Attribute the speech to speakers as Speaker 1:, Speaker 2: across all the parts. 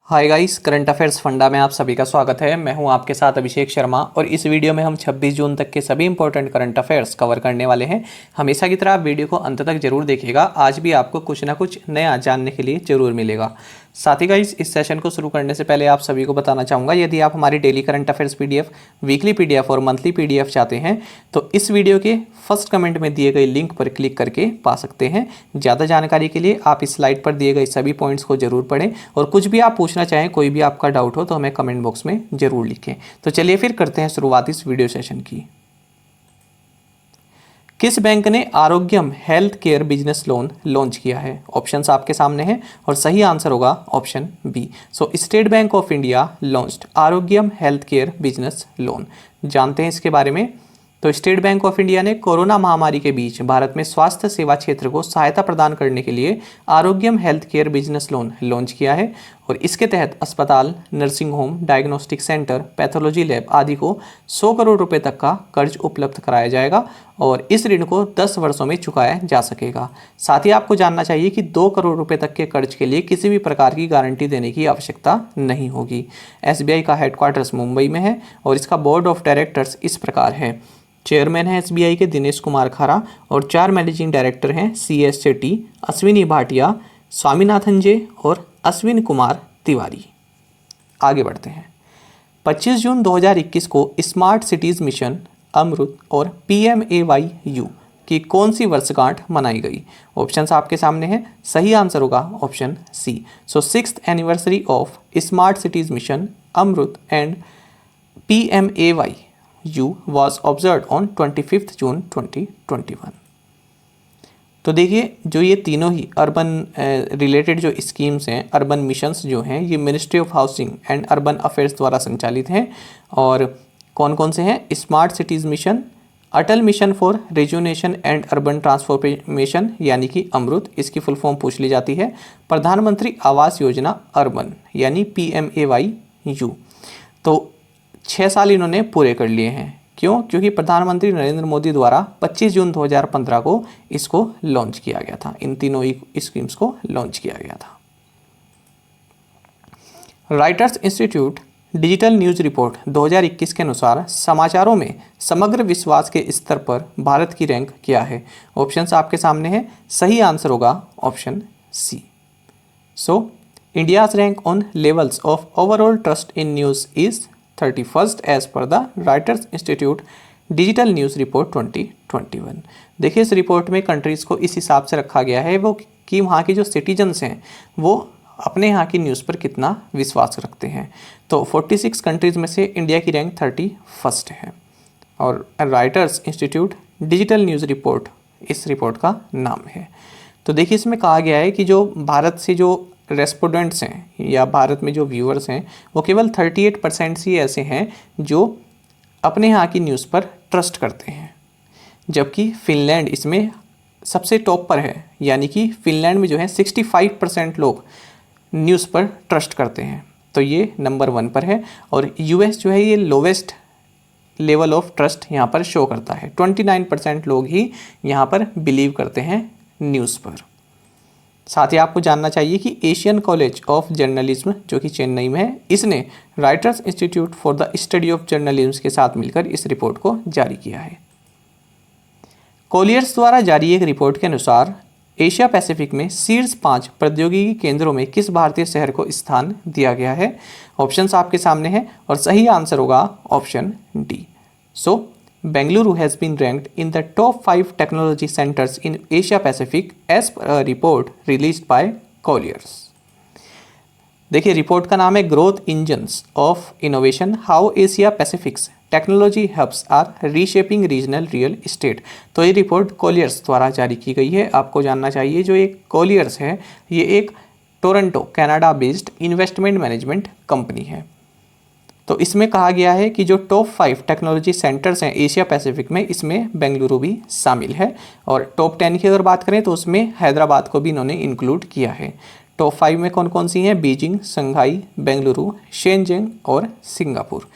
Speaker 1: Hi guys, current affairs funda में आप सभी का स्वागत है। मैं हूं आपके साथ अभिषेक शर्मा और इस वीडियो में हम 26 जून तक के सभी इंपॉर्टेंट करंट अफेयर्स कवर करने वाले हैं। हमेशा की तरह आप वीडियो को अंत तक जरूर देखिएगा। आज भी आपको कुछ ना कुछ नया जानने के लिए जरूर मिलेगा। साथ ही गाइस, इस सेशन को शुरू करने से पहले आप सभी को बताना चाहूँगा, यदि आप हमारी daily current affairs PDF, weekly PDF और मंथली पीडीएफ चाहते हैं तो इस वीडियो के फर्स्ट कमेंट में दिए गए लिंक पर क्लिक करके पा सकते हैं। ज़्यादा जानकारी के लिए आप इस स्लाइड पर दिए गए सभी पॉइंट्स को जरूर पढ़ें और कुछ भी आप पूछना चाहें, कोई भी आपका डाउट हो तो हमें कमेंट बॉक्स में जरूर लिखें। तो चलिए फिर करते हैं शुरुआत इस वीडियो सेशन की। किस बैंक ने Arogyam health care business loan launch किया है? ऑप्शंस आपके सामने हैं और सही आंसर होगा option B. So State Bank of India launched Aarogyam health care business loan. जानते हैं इसके बारे में। तो स्टेट बैंक ऑफ इंडिया ने कोरोना महामारी के बीच भारत में स्वास्थ्य सेवा क्षेत्र को सहायता प्रदान करने के लिए Arogyam health care business loan launch किया है और इसके तहत अस्पताल, nursing home, diagnostic centre, pathology lab आदि को 100 करोड़ रुपए तक का कर्ज उपलब्ध कराया जाएगा और इस ऋण को 10 वर्षों में चुकाया जा सकेगा। साथ ही आपको जानना चाहिए कि 2 करोड़ रुपए तक के कर्ज के लिए किसी भी प्रकार की गारंटी देने की आवश्यकता नहीं होगी। एसबीआई का हेडक्वार्टर्स मुंबई में है और इसका बोर्ड ऑफ डायरेक्टर्स इस प्रकार है। चेयरमैन है एसबीआई के दिनेश कुमार खरा और 4 मैनेजिंग डायरेक्टर हैं CS शेट्टी, अश्विनी भाटिया, स्वामीनाथन जे और अश्विन कुमार तिवारी। आगे बढ़ते हैं। 25 जून 2021 को स्मार्ट सिटीज़ मिशन अमृत और PMAYU की कौन सी वर्षगांठ मनाई गई? ऑप्शंस आपके सामने हैं। सही आंसर होगा option C. So 6th anniversary of smart cities mission AMRUT and PMAYU was observed on 25th June 2021। तो देखिए, जो ये तीनों ही अर्बन रिलेटेड जो स्कीम्स हैं, अर्बन मिशंस जो हैं, ये ministry of housing and urban affairs द्वारा संचालित हैं। और कौन कौन से हैं? Smart cities mission, Atal mission for rejuvenation and urban transformation यानी कि अमृत, इसकी फुल फॉर्म पूछ ली जाती है। प्रधानमंत्री आवास योजना अर्बन यानी PMAYU। तो 6 साल इन्होंने पूरे कर लिए हैं। क्यों? क्योंकि प्रधानमंत्री नरेंद्र मोदी द्वारा 25 जून 2015 को इसको लॉन्च किया गया था। इन तीनों ही स्कीम्स को लॉन्च किया गया था। Writers Institute Digital News Report 2021 के अनुसार समाचारों में समग्र विश्वास के स्तर पर भारत की रैंक क्या है? ऑप्शंस आपके सामने हैं। सही आंसर होगा option C. So India's rank on levels of overall trust in news is 31st as per the Reuters Institute Digital News Report 2021। देखिए, इस रिपोर्ट में कंट्रीज़ को इस हिसाब से रखा गया है वो कि वहाँ के जो सिटीजन्स हैं वो अपने यहाँ की न्यूज़ पर कितना विश्वास रखते हैं। तो 46 कंट्रीज़ में से इंडिया की रैंक 31st है और writers Institute Digital News report इस रिपोर्ट का नाम है। तो देखिए, इसमें कहा गया है कि जो भारत से जो रेस्पोंडेंट्स हैं या भारत में जो व्यूअर्स हैं वो केवल 38% ही ऐसे हैं जो अपने यहाँ की न्यूज़ पर ट्रस्ट करते हैं, जबकि फिनलैंड इसमें सबसे टॉप पर है। यानी कि फिनलैंड में जो है 65% लोग न्यूज़ पर ट्रस्ट करते हैं, तो ये नंबर 1 पर है। और US जो है ये लोवेस्ट लेवल ऑफ ट्रस्ट यहाँ पर शो करता है। 29% लोग ही यहाँ पर बिलीव करते हैं न्यूज़ पर। साथ ही आपको जानना चाहिए कि एशियन कॉलेज ऑफ जर्नलिज्म जो कि चेन्नई में है, इसने writers institute for the study of journalism के साथ मिलकर इस रिपोर्ट को जारी किया है। कॉलियर्स द्वारा जारी एक रिपोर्ट के अनुसार एशिया पैसिफिक में शीर्ष 5 प्रौद्योगिकी केंद्रों में किस भारतीय शहर को स्थान दिया गया है? ऑप्शंस आपके सामने हैं और सही आंसर होगा option D. So Bengaluru has been ranked in the top 5 technology centers in Asia Pacific as per a report released by Colliers। देखिए, रिपोर्ट का नाम है growth engines of innovation, how Asia Pacific's technology hubs are reshaping regional real estate. तो ये report Colliers द्वारा जारी की गई है। आपको जानना चाहिए, जो एक कॉलियर्स है ये एक Toronto Canada based investment management company है। तो इसमें कहा गया है कि जो टॉप 5 टेक्नोलॉजी सेंटर्स हैं एशिया पैसिफिक में, इसमें बेंगलुरु भी शामिल है। और टॉप 10 की अगर बात करें तो उसमें हैदराबाद को भी इन्होंने इंक्लूड किया है। टॉप 5 में कौन कौन सी हैं? बीजिंग, शंघाई, बेंगलुरु, शेनजेन और सिंगापुर।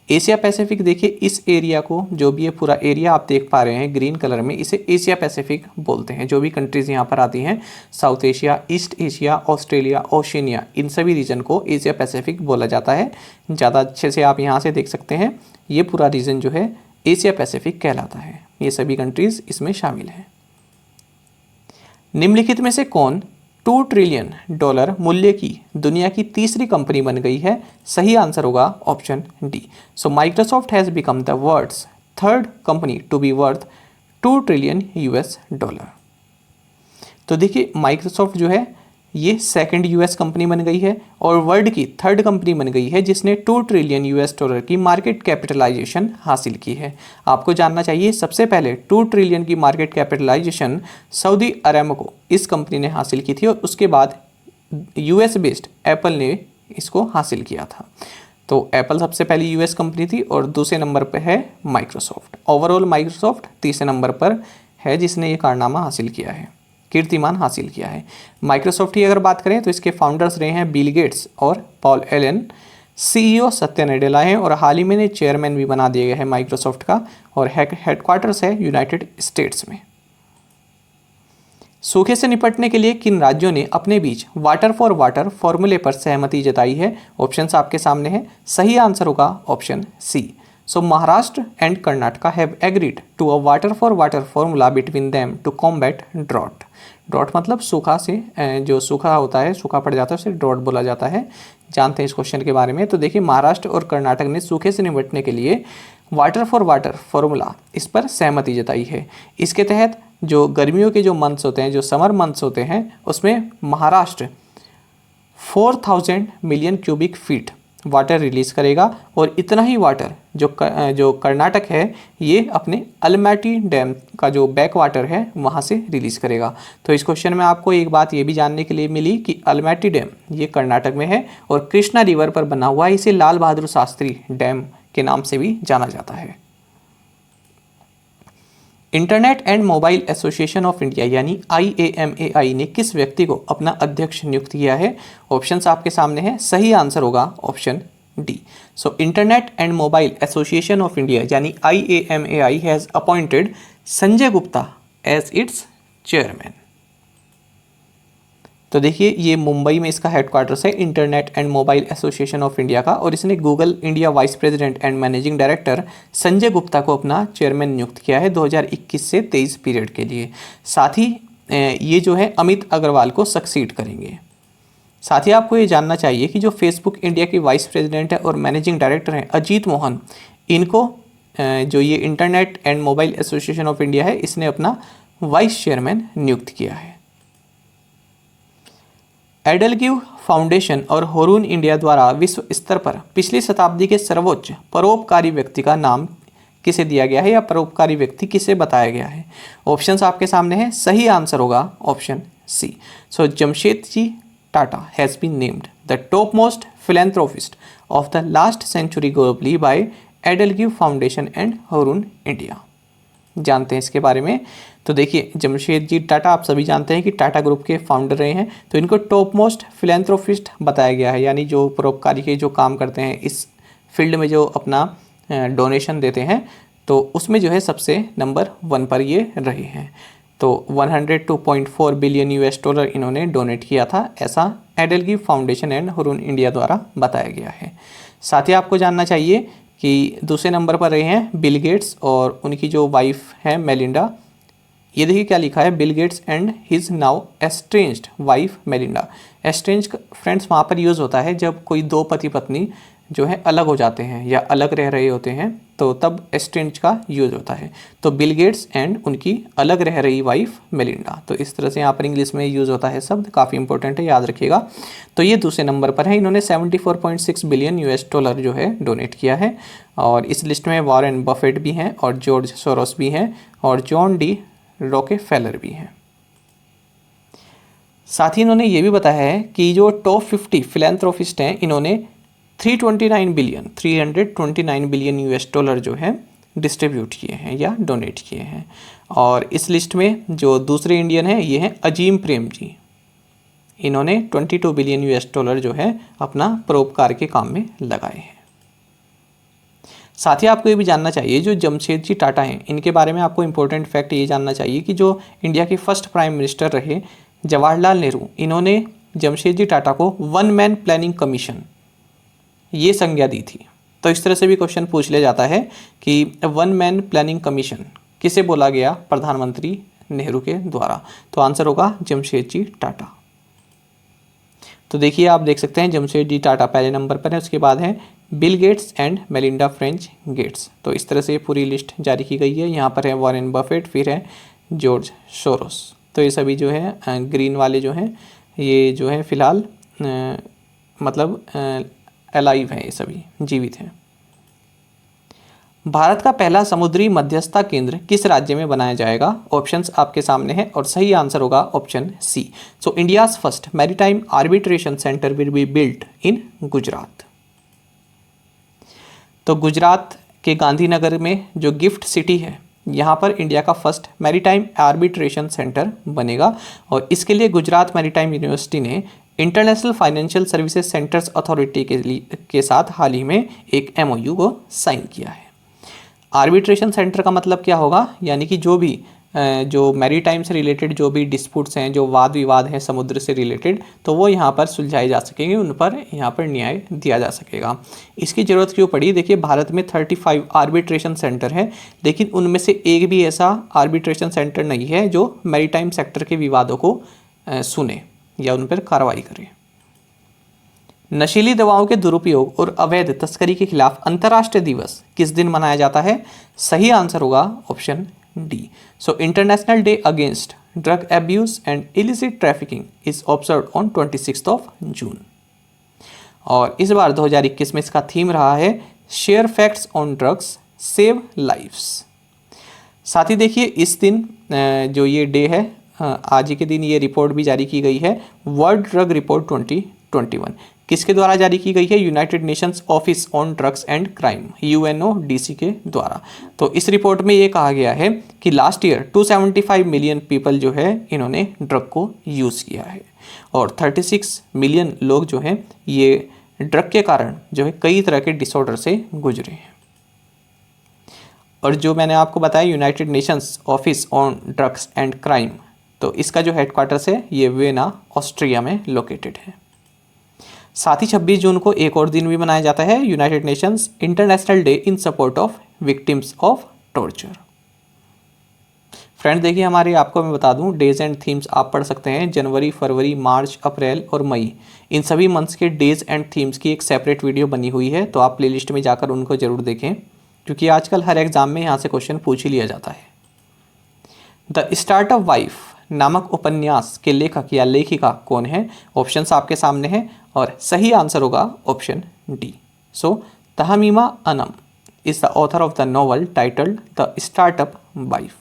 Speaker 1: एशिया पैसिफिक, देखिए इस एरिया को, जो भी ये पूरा एरिया आप देख पा रहे हैं ग्रीन कलर में, इसे एशिया पैसिफिक बोलते हैं। जो भी कंट्रीज़ यहाँ पर आती हैं, South Asia, East Asia, Australia, Oceania, इन सभी रीजन को एशिया पैसिफिक बोला जाता है। ज़्यादा अच्छे से आप यहाँ से देख सकते हैं, ये पूरा रीजन जो है एशिया पैसिफिक कहलाता है। ये सभी कंट्रीज़ इसमें शामिल हैं। निम्नलिखित में से कौन $2 ट्रिलियन मूल्य की दुनिया की तीसरी कंपनी बन गई है? सही आंसर होगा option D. So Microsoft has become the world's third company to be worth $2 trillion. तो देखिए माइक्रोसॉफ्ट जो है ये सेकंड यूएस कंपनी बन गई है और वर्ल्ड की थर्ड कंपनी बन गई है जिसने $2 ट्रिलियन की मार्केट कैपिटलाइजेशन हासिल की है। आपको जानना चाहिए सबसे पहले 2 ट्रिलियन की मार्केट कैपिटलाइजेशन सऊदी अरेमको इस कंपनी ने हासिल की थी और उसके बाद यूएस बेस्ड एप्पल ने इसको हासिल किया था। तो एप्पल सबसे पहली यूएस कंपनी थी और दूसरे नंबर पर है माइक्रोसॉफ्ट। ओवरऑल माइक्रोसॉफ्ट तीसरे नंबर पर है जिसने ये कारनामा हासिल किया है, कीर्तिमान हासिल किया है। माइक्रोसॉफ्ट की अगर बात करें तो इसके फाउंडर्स रहे हैं बिल गेट्स और Paul Allen. CEO Satya Nadella हैं और हाल ही में चेयरमैन भी बना दिया गया है माइक्रोसॉफ्ट का और हेडक्वार्टर्स है यूनाइटेड स्टेट्स में। सूखे से निपटने के लिए किन राज्यों ने अपने बीच वाटर फॉर वाटर फॉर्मूले पर सहमति जताई है? ऑप्शंस आपके सामने हैं। सही आंसर होगा option C. So Maharashtra and Karnataka have agreed to a water for water formula between them to combat drought. Drought मतलब सूखा से, जो सूखा होता है, सूखा पड़ जाता है उसे ड्रॉट बोला जाता है। जानते हैं इस क्वेश्चन के बारे में। तो देखिए महाराष्ट्र और कर्नाटक ने सूखे से निपटने के लिए वाटर फॉर वाटर फॉर्मूला इस पर सहमति जताई है। इसके तहत जो गर्मियों के जो मंथ्स होते हैं, जो समर मंथ्स होते हैं, उसमें Maharashtra 4000 million cubic feet water release करेगा और इतना ही वाटर जो कर्नाटक है ये अपने अलमट्टी डैम का जो बैक वाटर है वहाँ से रिलीज़ करेगा। तो इस क्वेश्चन में आपको एक बात ये भी जानने के लिए मिली कि अलमट्टी डैम ये कर्नाटक में है और कृष्णा रिवर पर बना हुआ है। इसे लाल बहादुर शास्त्री डैम के नाम से भी जाना जाता है। Internet and Mobile Association of India यानी IAMAI ने किस व्यक्ति को अपना अध्यक्ष नियुक्त किया है? ऑप्शंस आपके सामने हैं। सही आंसर होगा option D. So Internet and Mobile Association of India यानी IAMAI has appointed Sanjay Gupta as its chairman. तो देखिए ये मुंबई में इसका हेडक्वार्टर्स है, Internet and Mobile Association of India का, और इसने Google India vice president and managing director Sanjay Gupta को अपना चेयरमैन नियुक्त किया है 2021 से 23 पीरियड के लिए। साथ ही ये जो है अमित अग्रवाल को सक्सीड करेंगे। साथ ही आपको ये जानना चाहिए कि जो फेसबुक इंडिया की वाइस प्रेसिडेंट है और मैनेजिंग डायरेक्टर हैं अजीत मोहन, इनको जो ये internet and Mobile Association of India है इसने अपना वाइस चेयरमैन नियुक्त किया है। एडलगिव फाउंडेशन और होरून इंडिया द्वारा विश्व स्तर पर पिछली शताब्दी के सर्वोच्च परोपकारी व्यक्ति का नाम किसे दिया गया है या परोपकारी व्यक्ति किसे बताया गया है? ऑप्शंस आपके सामने हैं। सही आंसर होगा option C. So Jamshedji Tata has been named the top most philanthropist of the last century globally by EdelGive foundation and Hurun India. जानते हैं इसके बारे में। तो देखिए जमशेदजी टाटा आप सभी जानते हैं कि टाटा ग्रुप के फाउंडर रहे हैं, तो इनको टॉप मोस्ट फिलेंथ्रोपिस्ट बताया गया है, यानी जो परोपकारी के जो काम करते हैं इस फील्ड में, जो अपना डोनेशन देते हैं, तो उसमें जो है सबसे नंबर 1 पर ये रहे हैं। तो 102.4 बिलियन $, इन्होंने डोनेट किया था, ऐसा EdelGive foundation and Hurun India द्वारा बताया गया है। साथ ही आपको जानना चाहिए कि दूसरे नंबर पर रहे हैं बिल गेट्स और उनकी जो वाइफ है मेलिंडा। ये देखिए क्या लिखा है, Bill Gates and his now estranged wife Melinda. Estranged friends वहाँ पर यूज़ होता है जब कोई दो पति पत्नी जो है अलग हो जाते हैं या अलग रह रहे होते हैं, तो तब एस्ट्रेंज्ड का यूज़ होता है। तो बिल गेट्स एंड उनकी अलग रह रही वाइफ मेलिंडा, तो इस तरह से यहाँ पर इंग्लिश में यूज़ होता है शब्द, काफ़ी इंपॉर्टेंट है, याद रखिएगा। तो ये दूसरे नंबर पर है, इन्होंने 74.6 बिलियन $, जो है डोनेट किया है। और इस लिस्ट में वॉरेन बफेट भी हैं और जॉर्ज सोरोस भी हैं और जॉन डी रॉकेफेलर भी हैं। साथ ही इन्होंने ये भी बताया है कि जो टॉप 50 फिलेंथ्रोपिस्ट हैं, इन्होंने 329 बिलियन $, जो है डिस्ट्रीब्यूट किए हैं या डोनेट किए हैं। और इस लिस्ट में जो दूसरे इंडियन हैं ये हैं अजीम प्रेम जी, इन्होंने 22 बिलियन $, जो है अपना परोपकार के काम में लगाए हैं। साथ ही आपको ये भी जानना चाहिए जो जमशेदजी टाटा हैं इनके बारे में आपको इंपॉर्टेंट फैक्ट ये जानना चाहिए कि जो इंडिया के फर्स्ट प्राइम मिनिस्टर रहे जवाहरलाल नेहरू, इन्होंने जमशेदजी टाटा को वन मैन प्लानिंग कमीशन ये संज्ञा दी थी। तो इस तरह से भी क्वेश्चन पूछ लिया जाता है कि वन मैन प्लानिंग कमीशन किसे बोला गया, प्रधानमंत्री नेहरू के द्वारा। तो आंसर होगा जमशेदजी टाटा। तो देखिए आप देख सकते हैं जमशेदजी टाटा पहले नंबर पर है, उसके बाद है Bill Gates and Melinda French Gates. तो इस तरह से पूरी लिस्ट जारी की गई है। यहाँ पर है वॉरेन बफेट, फिर है जॉर्ज सोरोस। तो ये सभी जो है ग्रीन वाले जो हैं ये जो है फिलहाल मतलब अलाइव हैं, ये सभी जीवित हैं। भारत का पहला समुद्री मध्यस्थता केंद्र किस राज्य में बनाया जाएगा? ऑप्शंस आपके सामने हैं और सही आंसर होगा option C. So India's first maritime arbitration centre will be built in Gujarat. तो गुजरात के गांधीनगर में जो गिफ्ट सिटी है यहाँ पर इंडिया का फर्स्ट मैरीटाइम आर्बिट्रेशन सेंटर बनेगा और इसके लिए गुजरात मैरीटाइम यूनिवर्सिटी ने international financial services centres authority के साथ हाल ही में एक MOU को साइन किया है। आर्बिट्रेशन सेंटर का मतलब क्या होगा, यानी कि जो मैरीटाइम से रिलेटेड जो भी डिस्प्यूट्स हैं, जो वाद विवाद हैं समुद्र से रिलेटेड, तो वो यहाँ पर सुलझाए जा सकेंगे, उन पर यहाँ पर न्याय दिया जा सकेगा। इसकी ज़रूरत क्यों पड़ी? देखिए भारत में 35 आर्बिट्रेशन सेंटर है, लेकिन उनमें से एक भी ऐसा आर्बिट्रेशन सेंटर नहीं है जो मैरीटाइम सेक्टर के विवादों को सुने या उन पर कार्रवाई करे। नशीली दवाओं के दुरुपयोग और अवैध तस्करी के खिलाफ अंतर्राष्ट्रीय दिवस किस दिन मनाया जाता है? सही आंसर होगा option D. So international day against drug abuse and illicit trafficking is observed on 26 जून। और इस बार 2021 में इसका थीम रहा है share facts on drugs save lives. साथ ही देखिए इस दिन जो ये डे है आज ही के दिन ये रिपोर्ट भी जारी की गई है, वर्ल्ड ड्रग रिपोर्ट 2021 किसके द्वारा जारी की गई है? United Nations office on drugs and crime UNODC के द्वारा। तो इस रिपोर्ट में ये कहा गया है कि लास्ट ईयर 275 मिलियन पीपल जो है इन्होंने ड्रग को यूज़ किया है और 36 मिलियन लोग जो हैं ये ड्रग के कारण जो है कई तरह के डिसऑर्डर से गुजरे हैं। और जो मैंने आपको बताया United Nations office on drugs and crime, तो इसका जो हेडक्वार्टर्स है ये वियना ऑस्ट्रिया में लोकेटेड है। साथ ही 26 जून को एक और दिन भी मनाया जाता है, United Nations international day in support of victims of torture. Friend देखिए हमारे आपको मैं बता दूं डेज एंड थीम्स आप पढ़ सकते हैं। जनवरी, फरवरी, मार्च, अप्रैल और मई इन सभी मंथ्स के डेज एंड थीम्स की एक सेपरेट वीडियो बनी हुई है, तो आप प्लेलिस्ट में जाकर उनको जरूर देखें क्योंकि आजकल हर एग्जाम में यहाँ से क्वेश्चन पूछ ही लिया जाता है। द स्टार्टअप वाइफ नामक उपन्यास के लेखक या लेखिका कौन है? ऑप्शंस आपके सामने हैं और सही आंसर होगा option D. So Tahmima Anam is the author of the novel titled the startup wife.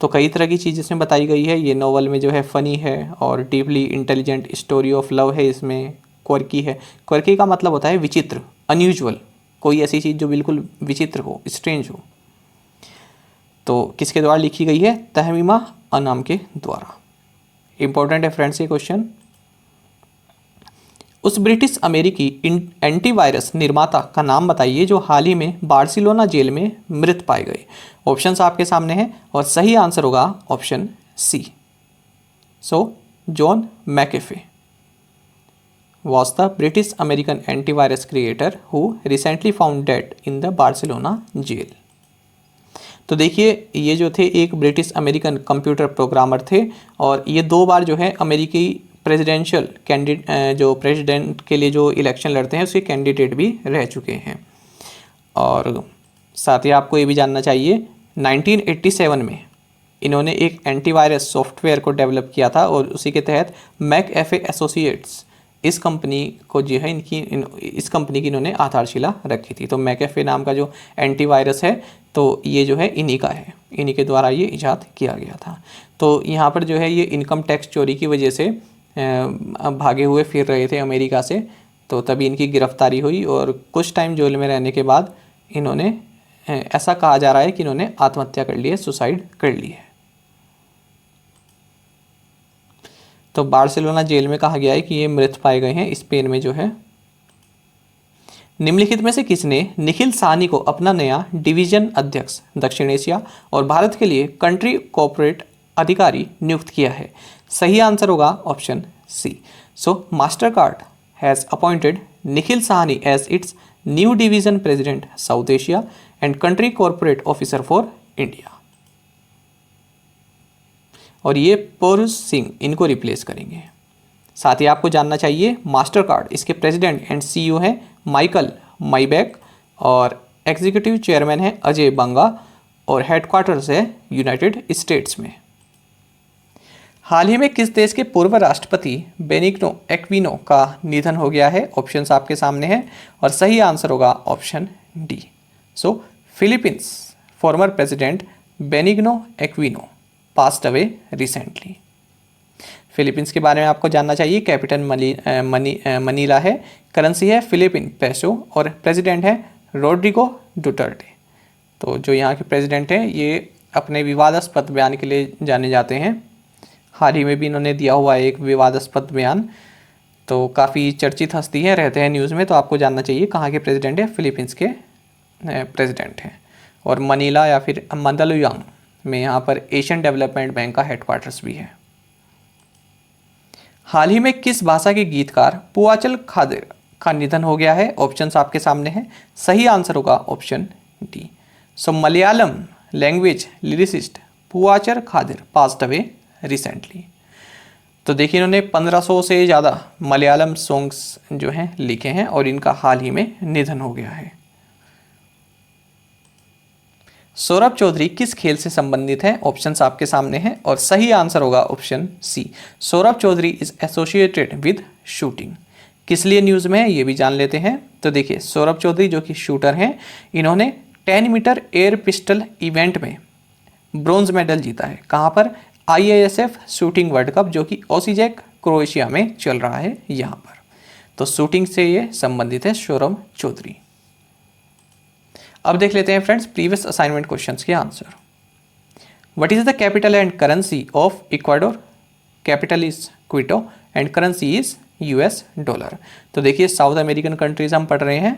Speaker 1: तो कई तरह की चीज़ इसमें बताई गई है। ये नॉवल में जो है फ़नी है और deeply intelligent story of love है, इसमें क्वर्की है। क्वर्की का मतलब होता है विचित्र, अनयूजुअल, कोई ऐसी चीज़ जो बिल्कुल विचित्र हो, स्ट्रेंज हो। तो किसके द्वारा लिखी गई है? तहमीमा अनम के द्वारा। इंपॉर्टेंट है फ्रेंड्स ये क्वेश्चन। उस ब्रिटिश अमेरिकी एंटीवायरस निर्माता का नाम बताइए जो हाल ही में बार्सिलोना जेल में मृत पाए गए। ऑप्शंस आपके सामने हैं और सही आंसर होगा option C. So John McAfee was the British American antivirus creator who recently found dead in the Barcelona jail। तो देखिए ये जो थे एक ब्रिटिश अमेरिकन कंप्यूटर प्रोग्रामर थे और ये 2 बार जो है अमेरिकी प्रेसिडेंशियल कैंडिडेट जो प्रेसिडेंट के लिए जो इलेक्शन लड़ते हैं उसके कैंडिडेट भी रह चुके हैं। और साथ ही आपको ये भी जानना चाहिए 1987 में इन्होंने एक एंटीवायरस सॉफ्टवेयर को डेवलप किया था और उसी के तहत मैकएफे एसोसिएट्स इस कंपनी को जो है इस कंपनी की इन्होंने आधारशिला रखी थी। तो मैकएफे नाम का जो एंटीवायरस है तो ये जो है इन्हीं का है, इन्हीं के द्वारा ये इजाद किया गया था। तो यहाँ पर जो है ये इनकम टैक्स चोरी की वजह से भागे हुए फिर रहे थे अमेरिका से, तो तभी इनकी गिरफ्तारी हुई और कुछ टाइम जेल में रहने के बाद इन्होंने ऐसा कहा जा रहा है कि इन्होंने आत्महत्या कर ली है, सुसाइड कर ली है। तो बार्सिलोना जेल में कहा गया है कि ये मृत पाए गए हैं, स्पेन में जो है। निम्नलिखित में से किसने निखिल साहनी को अपना नया डिवीजन अध्यक्ष दक्षिण एशिया और भारत के लिए कंट्री कॉर्पोरेट अधिकारी नियुक्त किया है? सही आंसर होगा option C. So Mastercard has appointed Nikhil Sahni as its new division president South Asia and country corporate officer for India. और ये पुरुष सिंह इनको रिप्लेस करेंगे। साथ ही आपको जानना चाहिए मास्टर कार्ड इसके प्रेसिडेंट एंड सीईओ हैं माइकल माइबैक और एग्जीक्यूटिव चेयरमैन है अजय बंगा और हेडक्वार्टर्स है यूनाइटेड स्टेट्स में। हाल ही में किस देश के पूर्व राष्ट्रपति बेनिग्नो एक्विनो का निधन हो गया है? ऑप्शंस आपके सामने हैं और सही आंसर होगा option D. So Philippines former president Benigno Aquino passed away recently. Philippines के बारे में आपको जानना चाहिए। कैपिटल मनीला है, करेंसी है फिलीपीन पेसो और प्रेसिडेंट है रोड्रिगो डुटर्टे। तो जो यहाँ के प्रेसिडेंट हैं ये अपने विवादास्पद बयान के लिए जाने जाते हैं। हाल ही में भी इन्होंने दिया हुआ एक विवादास्पद बयान, तो काफ़ी चर्चित हस्ती हैं, रहते हैं न्यूज़ में। तो आपको जानना चाहिए कहाँ के प्रेसिडेंट है, फिलीपींस के प्रेसिडेंट हैं। और मनीला या फिर मंदालुयांग में यहाँ पर एशियन डेवलपमेंट बैंक का हेडक्वार्टर्स भी है। हाल ही में किस भाषा के गीतकार पूआचल खादिर का निधन हो गया है? ऑप्शंस आपके सामने हैं। सही आंसर होगा option D. So Malayalam language lyricist Poovachal Khader passed away recently. तो देखिए इन्होंने 1500 से ज़्यादा मलयालम सॉन्ग्स जो हैं लिखे हैं और इनका हाल ही में निधन हो गया है। सौरभ चौधरी किस खेल से संबंधित है? ऑप्शंस आपके सामने हैं और सही आंसर होगा option C. Saurabh Chaudhary is associated with shooting. किस लिए न्यूज़ में है ये भी जान लेते हैं। तो देखिए सौरभ चौधरी जो कि शूटर हैं, इन्होंने 10 मीटर एयर पिस्टल इवेंट में ब्रॉन्ज मेडल जीता है। कहाँ पर? IISF शूटिंग वर्ल्ड कप जो कि ओसीजैक क्रोएशिया में चल रहा है यहाँ पर। तो शूटिंग से ये संबंधित है सौरभ चौधरी। अब देख लेते हैं फ्रेंड्स प्रीवियस असाइनमेंट क्वेश्चंस के answer. What is the capital and currency of Ecuador? Capital is Quito and currency is US dollar. तो देखिए साउथ अमेरिकन कंट्रीज हम पढ़ रहे हैं।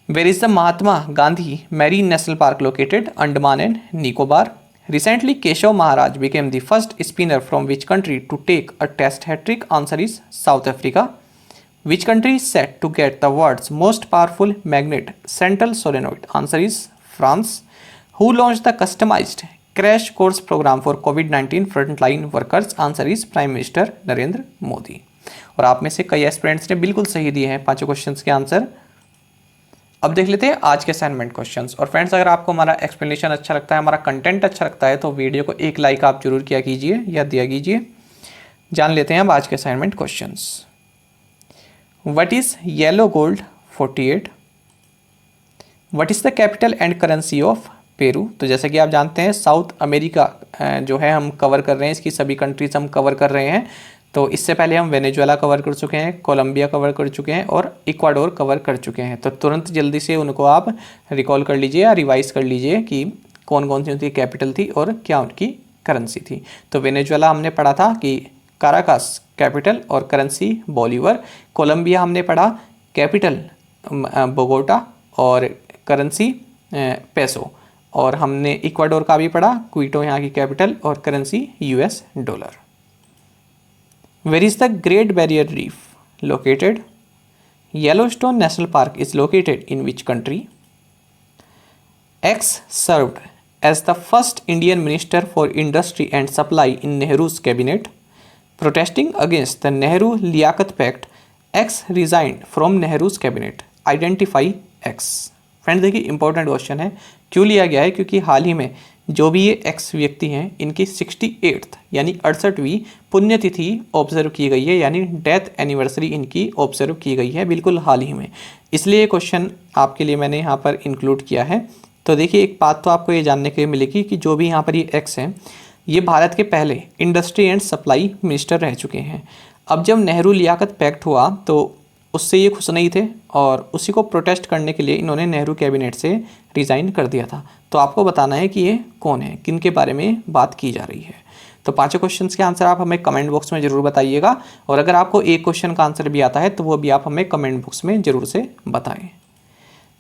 Speaker 1: Where is the Mahatma Gandhi Marine National Park located? Andaman and Nicobar. Recently, Keshav Maharaj became the first spinner from which country to take a test hat-trick? Answer is South Africa. Which country is set to get the world's most powerful magnet central solenoid? Answer is France. Who launched the customized crash course program for COVID-19 frontline workers? Answer is Prime Minister Narendra Modi. और आप में से कई aspirants ने बिल्कुल सही दिए हैं पांचों क्वेश्चंस के आंसर। अब देख लेते हैं आज के असाइनमेंट क्वेश्चंस। और फ्रेंड्स अगर आपको हमारा एक्सप्लेनेशन अच्छा लगता है, हमारा कंटेंट अच्छा लगता है तो वीडियो को एक लाइक आप जरूर किया कीजिए या दिया कीजिए। जान लेते हैं अब आज के assignment questions. What is yellow gold 48? What is the capital and currency of Peru? तो जैसे कि आप जानते हैं साउथ अमेरिका जो है हम कवर कर रहे हैं, इसकी सभी कंट्रीज हम कवर कर रहे हैं। तो इससे पहले हम वेनेजुएला कवर कर चुके हैं, कोलंबिया कवर कर चुके हैं और इक्वाडोर कवर कर चुके हैं। तो तुरंत जल्दी से उनको आप रिकॉल कर लीजिए या रिवाइज कर लीजिए कि कौन कौन सी उनकी कैपिटल थी और क्या उनकी करेंसी थी। तो वेनेजुएला हमने पढ़ा था कि काराकास कैपिटल और करेंसी बोलीवर। कोलंबिया हमने पढ़ा कैपिटल बोगोटा और करेंसी पेसो। और हमने इक्वाडोर का भी पढ़ा, क्विटो यहाँ की कैपिटल और currency US dollar. Where is the Great Barrier Reef located? Yellowstone National Park is located in which country? X served as the first Indian Minister for Industry and Supply in Nehru's cabinet. Protesting against the Nehru-Liaquat Pact, X resigned from Nehru's cabinet. Identify X. Friends देखिए important question है। क्यों लिया गया है? क्योंकि हाल ही में जो भी ये एक्स व्यक्ति हैं इनकी 68th यानी 68वीं पुण्यतिथि ऑब्जर्व की गई है, यानी डेथ एनिवर्सरी इनकी ऑब्जर्व की गई है बिल्कुल हाल ही में। इसलिए ये क्वेश्चन आपके लिए मैंने यहाँ पर इंक्लूड किया है। तो देखिए एक बात तो आपको ये जानने के लिए मिलेगी कि जो भी यहाँ पर ये एक्स हैं ये भारत के पहले इंडस्ट्री एंड सप्लाई मिनिस्टर रह चुके हैं। अब जब नेहरू लियाकत पैक्ट हुआ तो उससे ये खुश नहीं थे और उसी को प्रोटेस्ट करने के लिए इन्होंने नेहरू कैबिनेट से रिज़ाइन कर दिया था। तो आपको बताना है कि ये कौन है, किन के बारे में बात की जा रही है। तो पांचों क्वेश्चंस के आंसर आप हमें कमेंट बॉक्स में जरूर बताइएगा, और अगर आपको एक क्वेश्चन का आंसर भी आता है तो वो भी आप हमें कमेंट बॉक्स में जरूर से बताएं।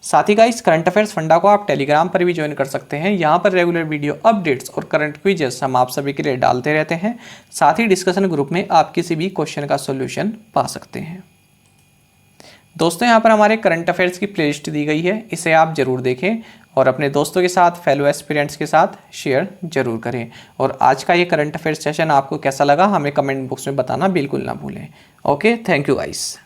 Speaker 1: साथ ही गाइस करंट अफेयर्स फंडा को आप टेलीग्राम पर भी ज्वाइन कर सकते हैं। यहाँ पर रेगुलर वीडियो अपडेट्स और करंट क्विजेस हम आप सभी के लिए डालते रहते हैं। साथ ही डिस्कशन ग्रुप में आप किसी भी क्वेश्चन का सॉल्यूशन पा सकते हैं। दोस्तों यहाँ पर हमारे करंट अफेयर्स की प्लेलिस्ट दी गई है, इसे आप जरूर देखें और अपने दोस्तों के साथ, फेलो एस्पिरेंट्स के साथ शेयर जरूर करें। और आज का ये करंट अफेयर्स सेशन आपको कैसा लगा हमें कमेंट बॉक्स में बताना बिल्कुल ना भूलें। Okay, thank you guys.